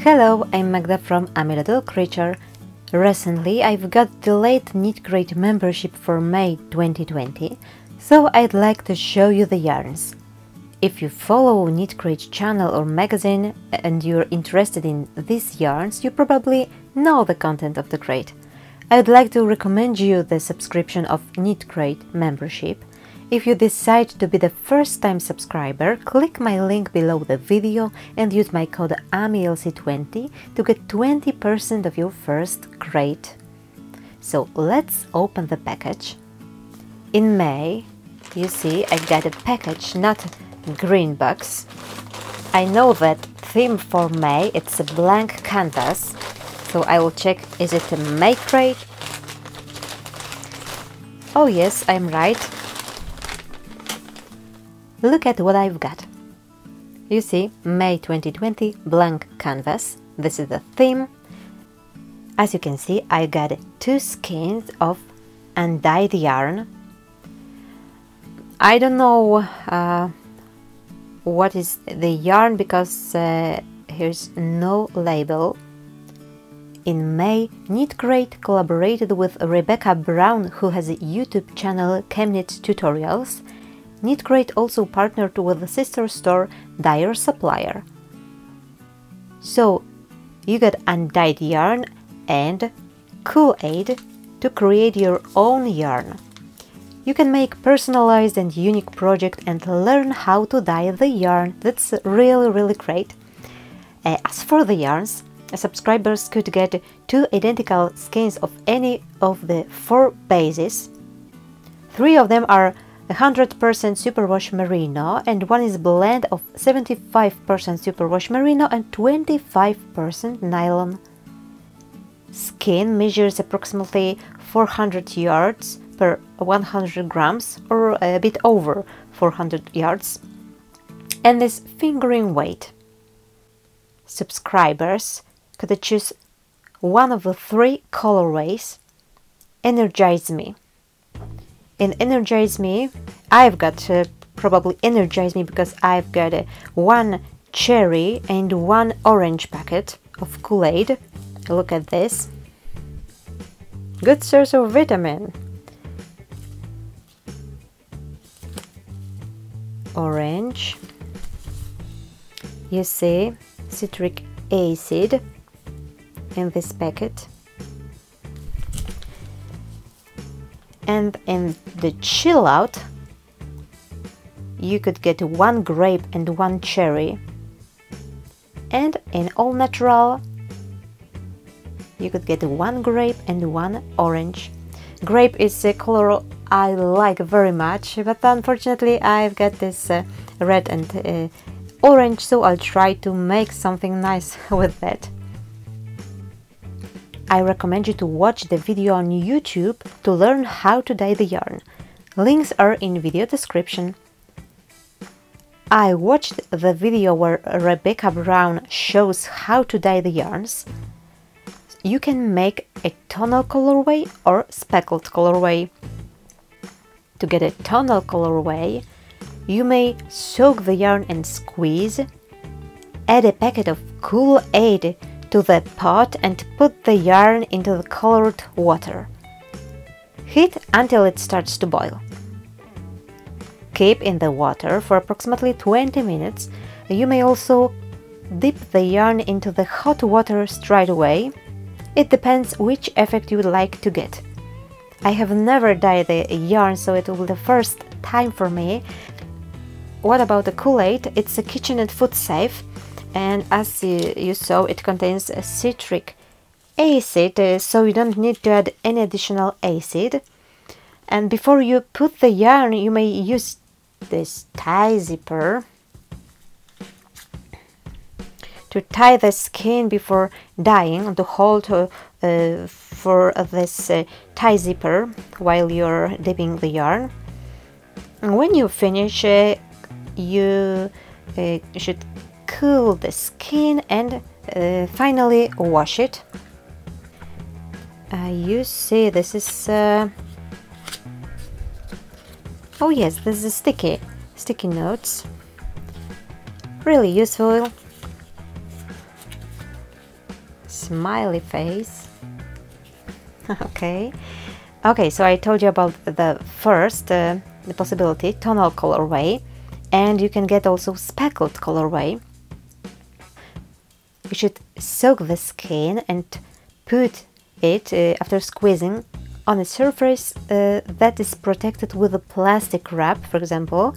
Hello, I'm Magda from I'm a Little Creature. Recently I've got delayed KnitCrate membership for May 2020, so I'd like to show you the yarns. If you follow KnitCrate channel or magazine and you're interested in these yarns, you probably know the content of the crate. I would like to recommend you the subscription of KnitCrate membership. If you decide to be the first-time subscriber, click my link below the video and use my code AMILC20 to get 20% of your first crate. So let's open the package. In May, you see, I got a package, not a green box. I know that theme for May, it's a blank canvas, so I will check, is it a May crate? Oh yes, I'm right. Look at what I've got. You see, May 2020 blank canvas. This is the theme. As you can see, I got 2 skeins of undyed yarn. I don't know what is the yarn because here's no label. In May, KnitCrate collaborated with Rebecca Brown, who has a YouTube channel KnitCrate Tutorials. KnitCrate also partnered with the sister store Dyer Supplier. So you got undyed yarn and Kool-Aid to create your own yarn. You can make personalized and unique project and learn how to dye the yarn. That's really great. As for the yarns, subscribers could get 2 identical skeins of any of the 4 bases. 3 of them are 100% superwash merino and one is blend of 75% superwash merino and 25% nylon. Skein measures approximately 400 yards per 100 grams or a bit over 400 yards and is fingering weight. Subscribers could choose one of the 3 colorways. Energize Me. In Energize Me, I've got probably Energize Me because I've got 1 cherry and 1 orange packet of Kool-Aid. Look at this. Good source of vitamin. Orange. You see citric acid in this packet. And in the chill out, you could get 1 grape and 1 cherry. And in all natural, you could get 1 grape and 1 orange. Grape is a color I like very much, but unfortunately I've got this red and orange, so I'll try to make something nice with that. I recommend you to watch the video on YouTube to learn how to dye the yarn. Links are in video description. I watched the video where Rebecca Brown shows how to dye the yarns. You can make a tonal colorway or speckled colorway. To get a tonal colorway, you may soak the yarn and squeeze, add a packet of Kool-Aid to the pot and put the yarn into the colored water. Heat until it starts to boil. Keep in the water for approximately 20 minutes. You may also dip the yarn into the hot water straight away. It depends which effect you would like to get. I have never dyed the yarn, so it will be the first time for me. What about the Kool-Aid? It's a kitchen and food safe. And as you saw, it contains a citric acid, so you don't need to add any additional acid. And before you put the yarn, you may use this tie zipper to tie the skein before dyeing, to hold for this tie zipper while you're dipping the yarn. And when you finish, you should cool the skein and finally wash it. You see, this is oh yes, this is sticky notes, really useful. smiley face. Okay. Okay, so I told you about the first the possibility, tonal colorway, and you can get also speckled colorway. You should soak the skin and put it, after squeezing, on a surface that is protected with a plastic wrap, for example.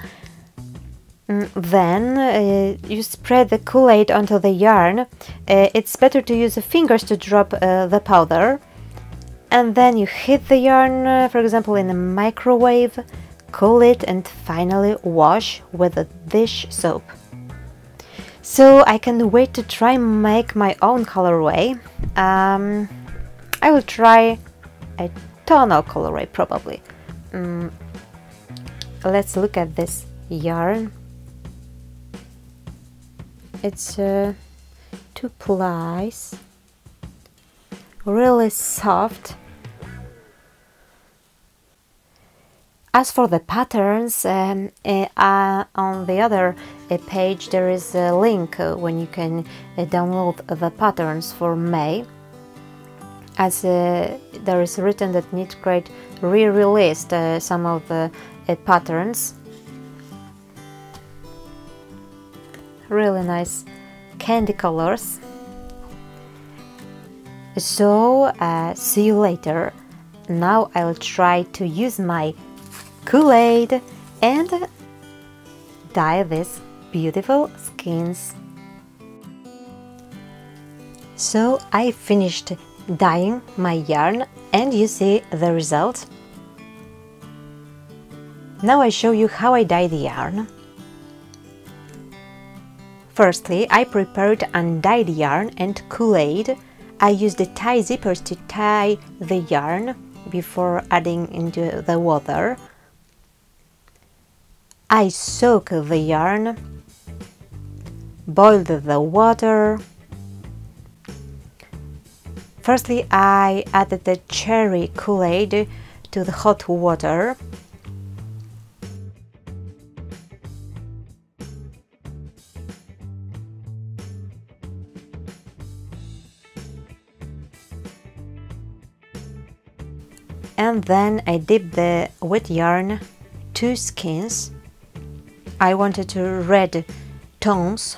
Then you spread the Kool-Aid onto the yarn. It's better to use the fingers to drop the powder. And then you heat the yarn, for example, in a microwave, cool it, and finally wash with a dish soap. So I can't wait to try make my own colorway. I will try a tonal colorway probably. Let's look at this yarn. It's 2 plies, really soft. As for the patterns, on the other page there is a link when you can download the patterns for May. As there is written that KnitCrate re-released some of the patterns. Really nice candy colors. So see you later. Now I'll try to use my Kool-Aid and dye these beautiful skins. So I finished dyeing my yarn and you see the result. Now I show you how I dye the yarn. Firstly, I prepared undyed yarn and Kool-Aid. I used the tie zippers to tie the yarn before adding into the water. I soak the yarn, boiled the water. Firstly, I added the cherry Kool-Aid to the hot water. And then I dipped the wet yarn 2 skeins. I wanted red tones.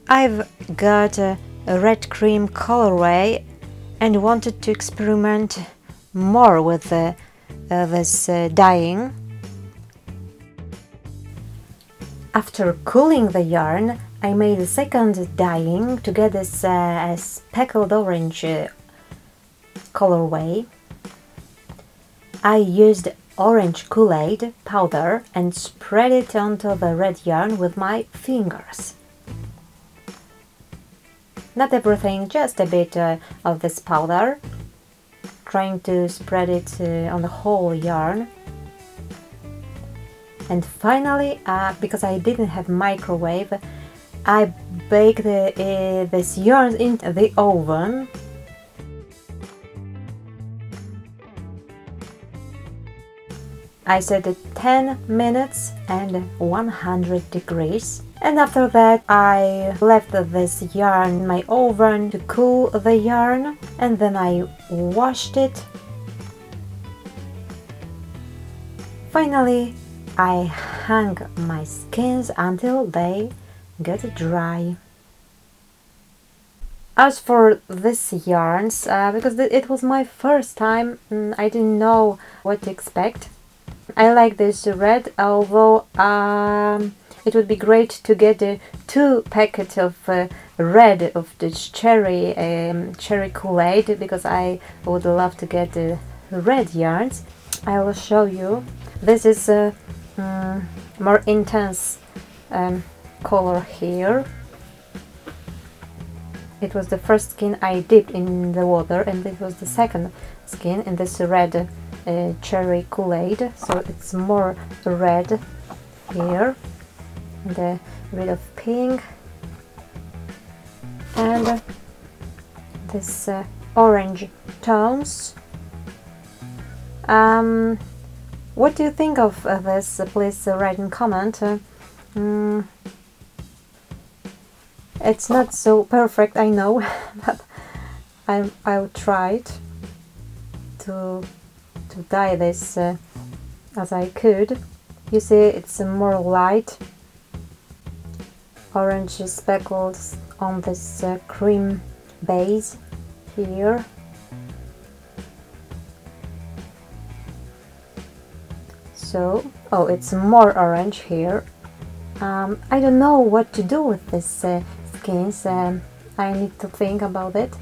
I've got a red cream colorway and wanted to experiment more with this dyeing. After cooling the yarn, I made a second dyeing to get this speckled orange colorway. I used orange Kool-Aid powder and spread it onto the red yarn with my fingers. Not everything, just a bit of this powder, trying to spread it on the whole yarn. And finally, because I didn't have microwave, I baked this yarn in the oven. I set it 10 minutes and 100 degrees. And after that I left this yarn in my oven to cool the yarn, and then I washed it. Finally, I hung my skins until they get dry. As for these yarns, because it was my first time, I didn't know what to expect. I like this red, although it would be great to get 2 packets of red of this cherry Kool-Aid, because I would love to get red yarns. I will show you. This is a more intense color here. It was the first skin I dipped in the water, and it was the second skin in this red cherry Kool-Aid, so it's more red here, and a bit of pink, and this orange tones. What do you think of this? Please write in comment. It's not so perfect, I know, but I'll try to dye this as I could. You see, it's more light orange speckles on this cream base here. So, oh, it's more orange here. I don't know what to do with this skins. I need to think about it.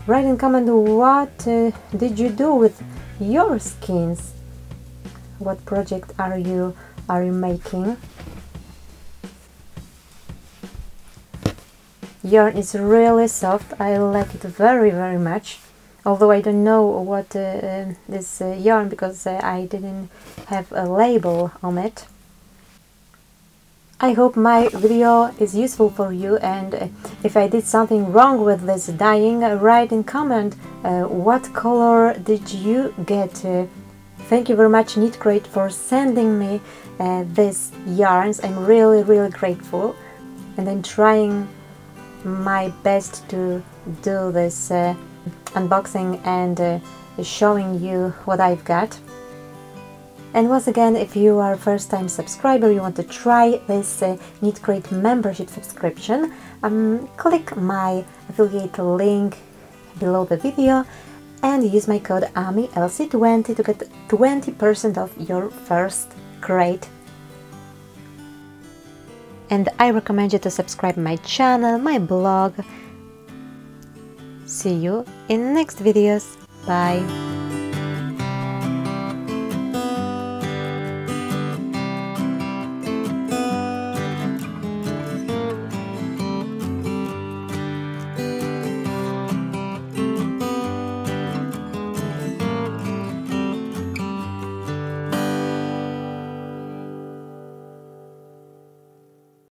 Write in comment what did you do with your skins? What project are you making? Yarn is really soft. I like it very much. Although I don't know what this yarn, because I didn't have a label on it. I hope my video is useful for you, and if I did something wrong with this dyeing, write in comment what color did you get. Thank you very much, KnitCrate, for sending me these yarns. I'm really grateful, and I'm trying my best to do this unboxing and showing you what I've got. And once again, if you are a first-time subscriber, you want to try this KnitCrate membership subscription, click my affiliate link below the video and use my code AMILC20 to get 20% off your first crate. And I recommend you to subscribe my channel, my blog. See you in next videos. Bye!